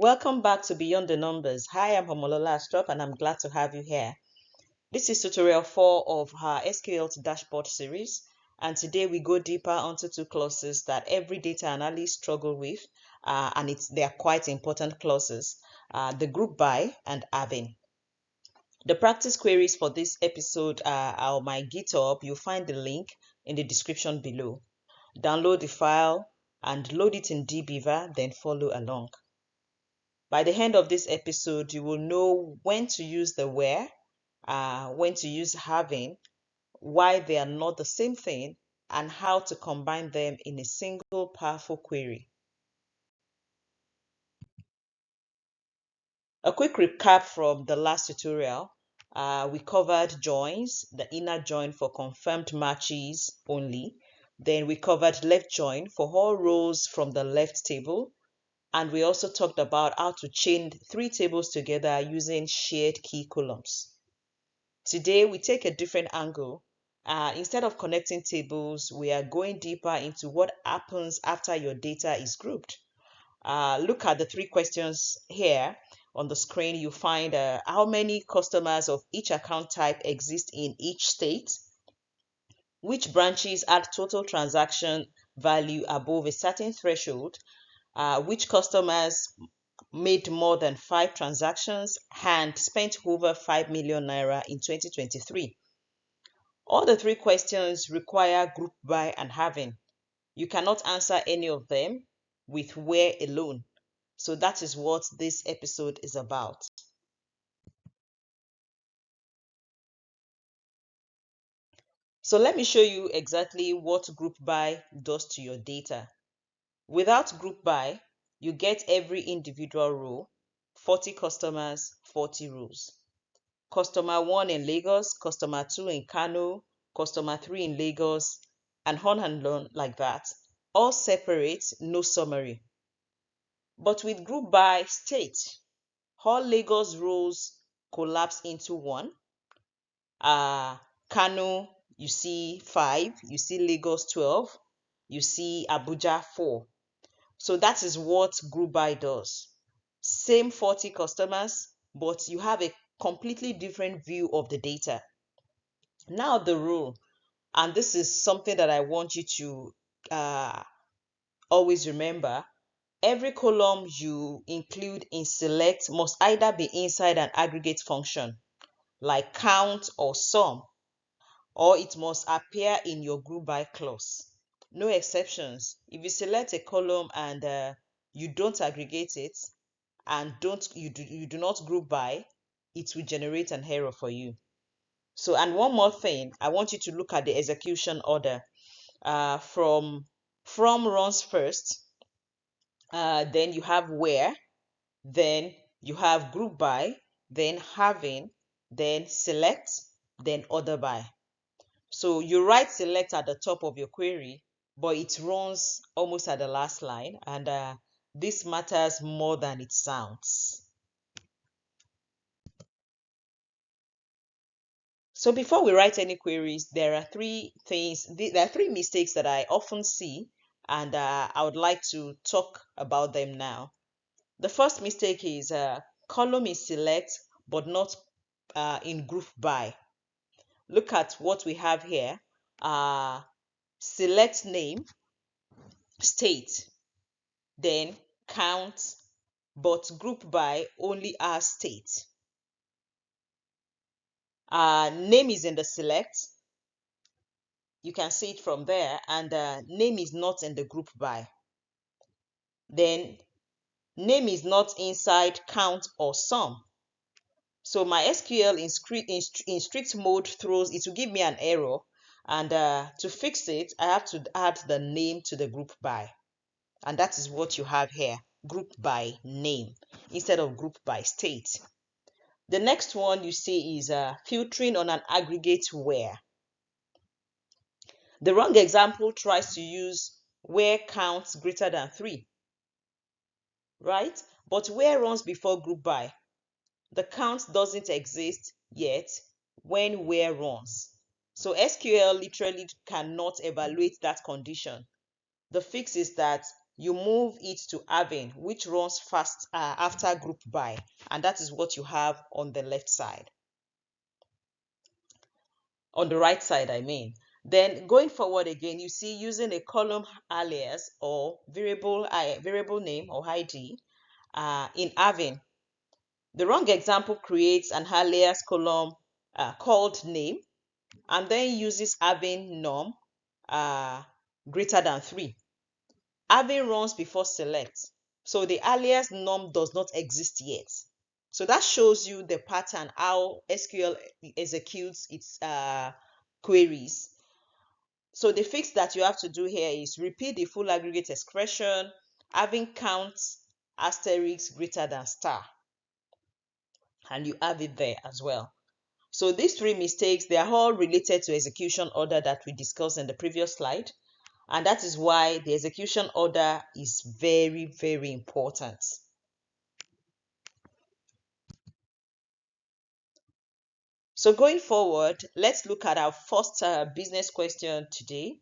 Welcome back to Beyond the Numbers. Hi, I'm Homolola Astrop and I'm glad to have you here. This is tutorial 4 of our SQL to Dashboard series, and today we go deeper onto two clauses that every data analyst struggle with, and they are quite important clauses, the group by and having. The practice queries for this episode are on my GitHub. You'll find the link in the description below. Download the file and load it in dbeaver, then follow along. By the end of this episode, you will know when to use the where, when to use having, why they are not the same thing, and how to combine them in a single powerful query. A quick recap from the last tutorial. We covered joins, the inner join for confirmed matches only. Then we covered left join for all rows from the left table. And we also talked about how to chain three tables together using shared key columns. Today, we take a different angle. Instead of connecting tables, we are going deeper into what happens after your data is grouped. Look at the three questions here on the screen. You find how many customers of each account type exist in each state, which branches add total transaction value above a certain threshold, which customers made more than 5 transactions and spent over 5 million naira in 2023. All the three questions require group by and having. You cannot answer any of them with where alone. So that is what this episode is about. So let me show you exactly what group by does to your data. Without group by, you get every individual row, 40 customers, 40 rows. Customer 1 in Lagos, customer 2 in Kano, customer 3 in Lagos, and on like that. All separate, no summary. But with group by state, all Lagos rows collapse into one. Kano, you see 5, you see Lagos 12, you see Abuja 4. So that is what group by does. Same 40 customers, but you have a completely different view of the data. Now the rule, and this is something that I want you to always remember. Every column you include in select must either be inside an aggregate function, like count or sum, or it must appear in your group by clause. No exceptions. If you select a column and you don't aggregate it and you do not group by, it will generate an error for you. So, and one more thing, I want you to look at the execution order. From runs first, then you have where, then you have group by, then having, then select, then order by. So you write select at the top of your query, but it runs almost at the last line, and this matters more than it sounds. So before we write any queries, there are three mistakes that I often see, and I would like to talk about them now. The first mistake is column is select, but not in group by. Look at what we have here. Select name, state, then count, but group by only has state. Name is in the select. You can see it from there, and name is not in the group by. Then name is not inside count or sum. So my SQL in strict mode throws, it will give me an error, and to fix it, I have to add the name to the group by. And that is what you have here, group by name instead of group by state. The next one you see is filtering on an aggregate where. The wrong example tries to use where counts greater than 3, right? But where runs before group by. The count doesn't exist yet when where runs. So SQL literally cannot evaluate that condition. The fix is that you move it to having, which runs fast after group by, and that is what you have on the left side, on the right side, I mean. Then going forward again, you see using a column alias or variable name or ID in having. The wrong example creates an alias column called name and then uses having num greater than 3. Having runs before select. So the alias num does not exist yet. So that shows you the pattern, how SQL executes its queries. So the fix that you have to do here is repeat the full aggregate expression, having count asterisk greater than star. And you have it there as well. So these 3 mistakes, they are all related to execution order that we discussed in the previous slide. And that is why the execution order is very, very important. So going forward, let's look at our first business question today.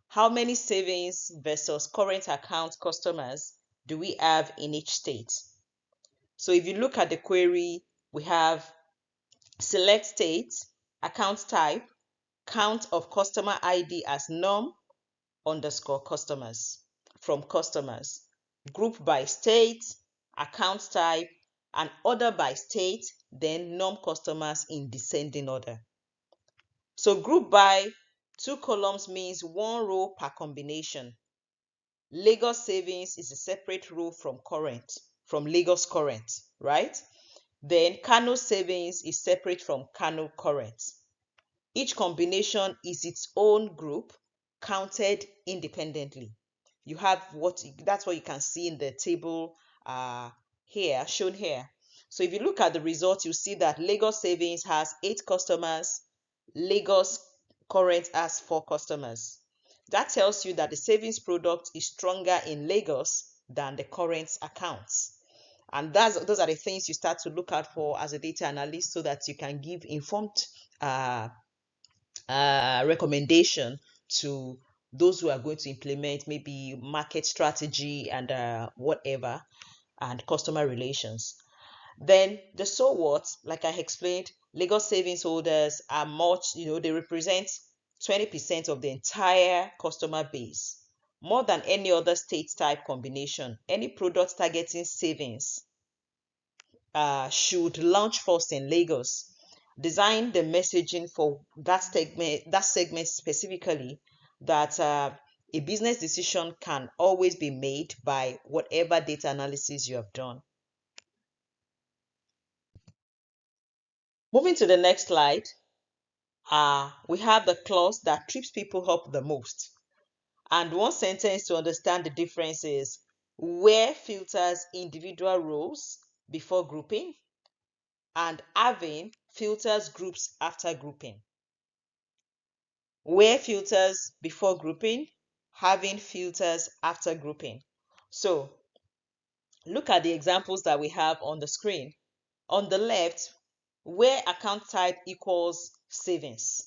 How many savings versus current account customers do we have in each state? So if you look at the query, we have select state, account type, count of customer ID as num underscore customers from customers, group by state, account type, and order by state, then num customers in descending order. So group by 2 columns means 1 row per combination. Lagos savings is a separate row from Lagos current, right? Then Kano savings is separate from Kano current. Each combination is its own group counted independently. You have that's what you can see in the table here, shown here. So if you look at the results, you see that Lagos savings has 8 customers, Lagos current has 4 customers. That tells you that the savings product is stronger in Lagos than the current accounts. And those are the things you start to look out for as a data analyst so that you can give informed recommendation to those who are going to implement maybe market strategy and whatever, and customer relations. Then the so what, like I explained, Lagos savings holders are much, they represent 20% of the entire customer base. More than any other state type combination, any product targeting savings should launch first in Lagos. Design the messaging for that segment specifically, that a business decision can always be made by whatever data analysis you have done. Moving to the next slide, we have the clause that trips people up the most. And one sentence to understand the difference is where filters individual rows before grouping, and having filters groups after grouping. Where filters before grouping, having filters after grouping. So look at the examples that we have on the screen. On the left, where account type equals savings,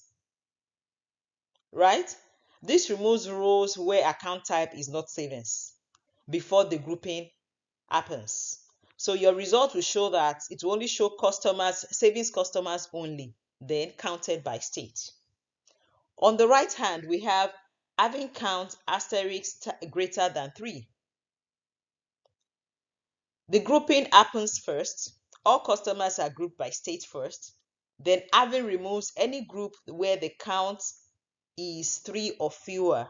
right? This removes rows where account type is not savings before the grouping happens. So your result will show that it will only show customers, savings customers only, then counted by state. On the right hand, we have having count asterisk greater than 3. The grouping happens first. All customers are grouped by state first. Then having removes any group where the count is 3 or fewer.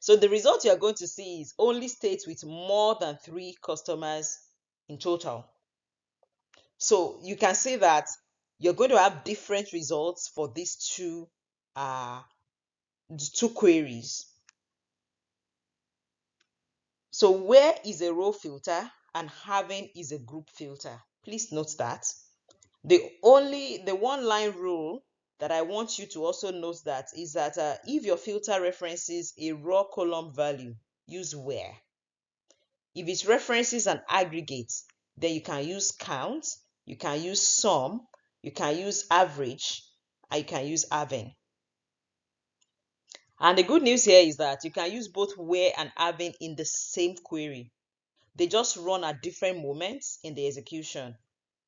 So the result you are going to see is only states with more than 3 customers in total. So you can see that you're going to have different results for these two queries. So where is a row filter and having is a group filter? Please note that. The one line rule that I want you to also note that is that if your filter references a raw column value, use where. If it references an aggregate, then you can use count, you can use sum, you can use average, and you can use having. And the good news here is that you can use both where and having in the same query. They just run at different moments in the execution.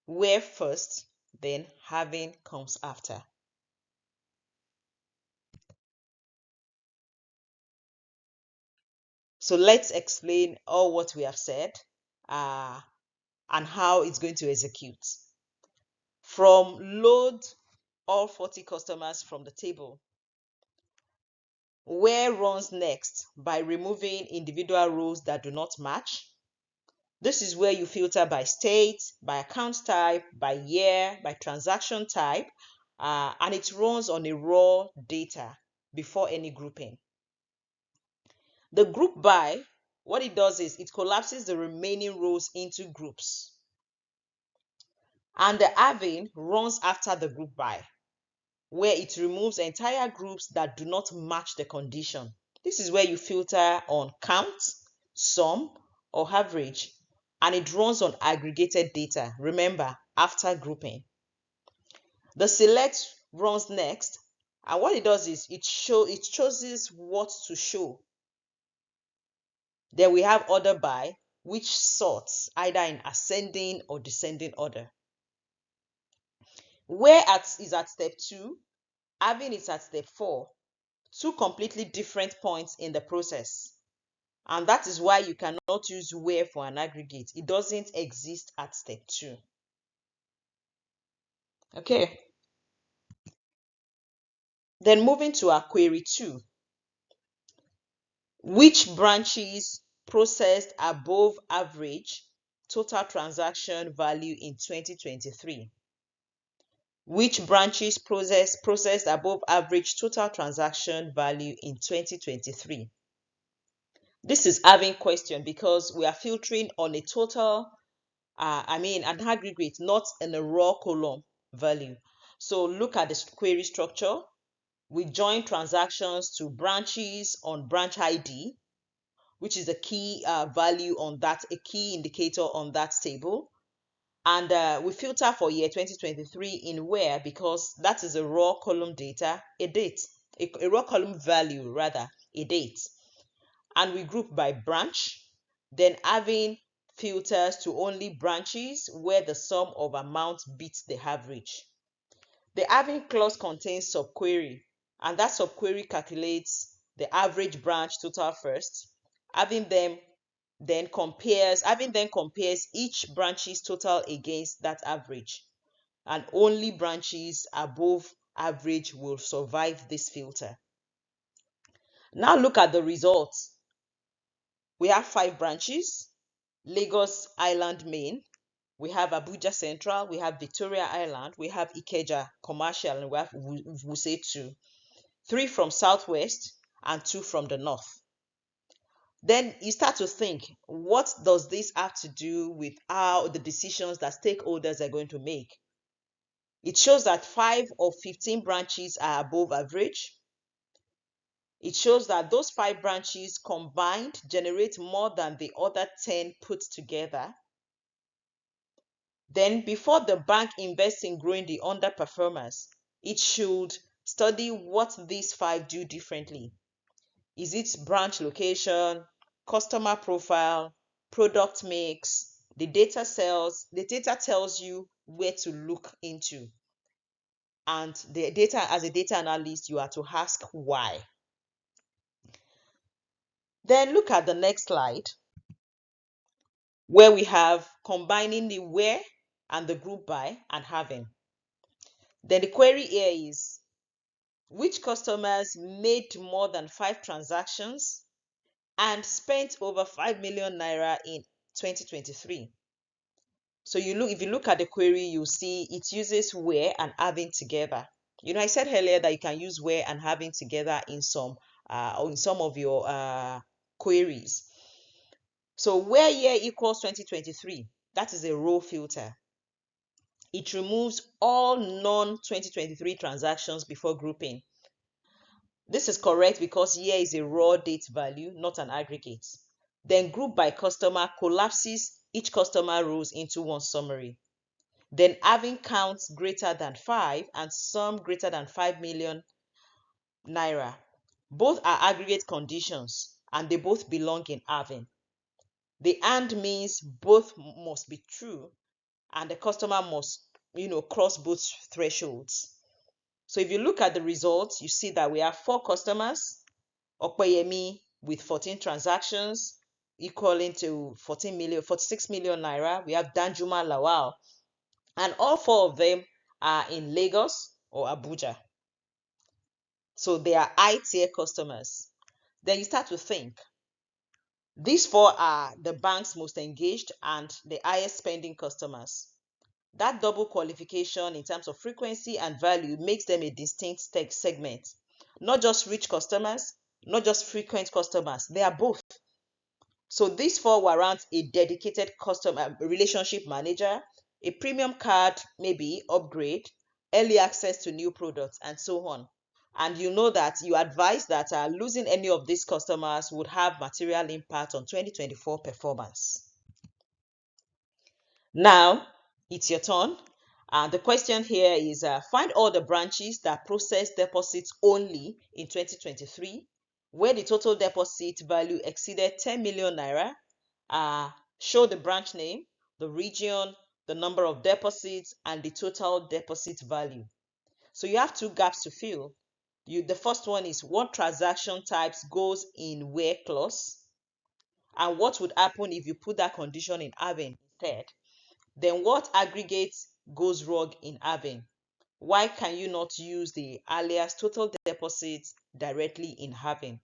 Where first, then having comes after. So let's explain all what we have said and how it's going to execute. From load all 40 customers from the table. Where runs next by removing individual rows that do not match. This is where you filter by state, by account type, by year, by transaction type, and it runs on a raw data before any grouping. The group by, what it does is it collapses the remaining rows into groups. And the having runs after the group by, where it removes entire groups that do not match the condition. This is where you filter on count, sum, or average, and it runs on aggregated data, remember, after grouping. The select runs next, and what it does is it chooses what to show. Then we have order by, which sorts either in ascending or descending order. Where is at step 2, having is at step 4, two completely different points in the process. And that is why you cannot use where for an aggregate. It doesn't exist at step 2. Okay. Then moving to our query 2. Which branches processed above average total transaction value in 2023? Which branches processed above average total transaction value in 2023? This is having question because we are filtering on a total, an aggregate, not in a raw column value. So look at the query structure. We join transactions to branches on branch ID, which is a key value on that, a key indicator on that table. And we filter for year 2023 in where, because that is a raw column data, a date, a raw column value rather, a date. And we group by branch, then having filters to only branches where the sum of amounts beats the average. The having clause contains subquery, and that subquery calculates the average branch total first. Having then compares each branch's total against that average, and only branches above average will survive this filter. Now look at the results. We have 5 branches: Lagos Island Main, we have Abuja Central, we have Victoria Island, we have Ikeja Commercial, and we have Wuse 2. 3 from Southwest and 2 from the North. Then you start to think, what does this have to do with how the decisions that stakeholders are going to make? It shows that 5 of 15 branches are above average. It shows that those 5 branches combined generate more than the other 10 put together. Then before the bank invests in growing the underperformers, it should study what these 5 do differently. Is it branch location, customer profile, product mix? The data tells you where to look into. And the data, as a data analyst, you are to ask why. Then look at the next slide, where we have combining the where and the group by and having. Then the query here is, which customers made more than 5 transactions and spent over 5 million naira in 2023? So if you look at the query, you see it uses where and having together. I said earlier that you can use where and having together in some of your queries. So where year equals 2023, that is a row filter. It removes all non-2023 transactions before grouping. This is correct because year is a raw date value, not an aggregate. Then group by customer collapses each customer rows into one summary. Then having counts greater than 5 and sum greater than 5 million naira. Both are aggregate conditions and they both belong in having. The and means both must be true and the customer must, cross both thresholds. So if you look at the results, you see that we have 4 customers, Opeyemi with 14 transactions equaling to 46 million naira. We have Danjuma Lawal, and all 4 of them are in Lagos or Abuja. So they are high-tier customers. Then you start to think, these 4 are the bank's most engaged and the highest spending customers. That double qualification in terms of frequency and value makes them a distinct segment. Not just rich customers, not just frequent customers, they are both. So these 4 warrant a dedicated customer relationship manager, a premium card, maybe upgrade, early access to new products, and so on. And you know that you advise that losing any of these customers would have material impact on 2024 performance. Now, it's your turn. The question here is find all the branches that process deposits only in 2023, where the total deposit value exceeded 10 million naira. Show the branch name, the region, the number of deposits, and the total deposit value. So you have 2 gaps to fill. The first one is what transaction types goes in where clause, and what would happen if you put that condition in having instead. Then what aggregate goes wrong in having? Why can you not use the alias total deposits directly in having?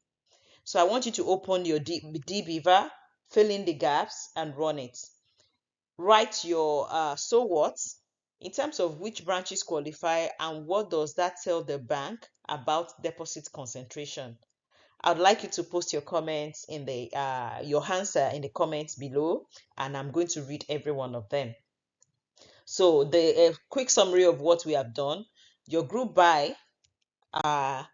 So I want you to open your dbeaver, fill in the gaps and run it. Write your so what in terms of which branches qualify and what does that tell the bank about deposit concentration. I'd like you to post your comments in the your answer in the comments below, and I'm going to read every one of them. So the quick summary of what we have done: your group by, and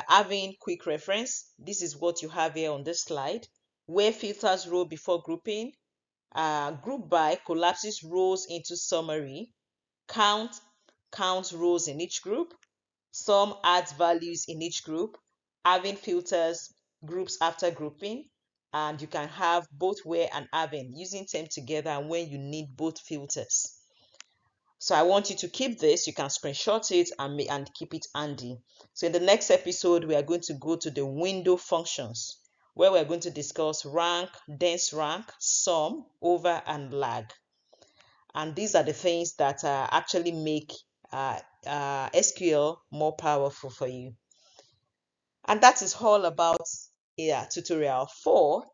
having quick reference. This is what you have here on this slide. Where filters row before grouping. Group by collapses rows into summary. Counts rows in each group. Sum adds values in each group. Having filters groups after grouping. And you can have both where and having, using them together and when you need both filters. So I want you to keep this. You can screenshot it and keep it handy. So in the next episode, we are going to go to the window functions, where we're going to discuss rank, dense rank, sum, over, and lag. And these are the things that actually make SQL more powerful for you. And that is all about tutorial 4.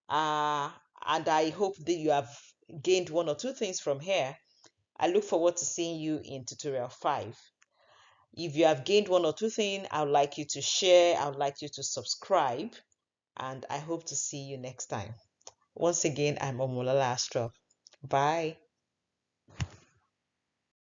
And I hope that you have gained 1 or 2 things from here. I look forward to seeing you in tutorial 5. If you have gained 1 or 2 things, I would like you to share, I would like you to subscribe, and I hope to see you next time. Once again, I'm Omolala Astrop. Bye.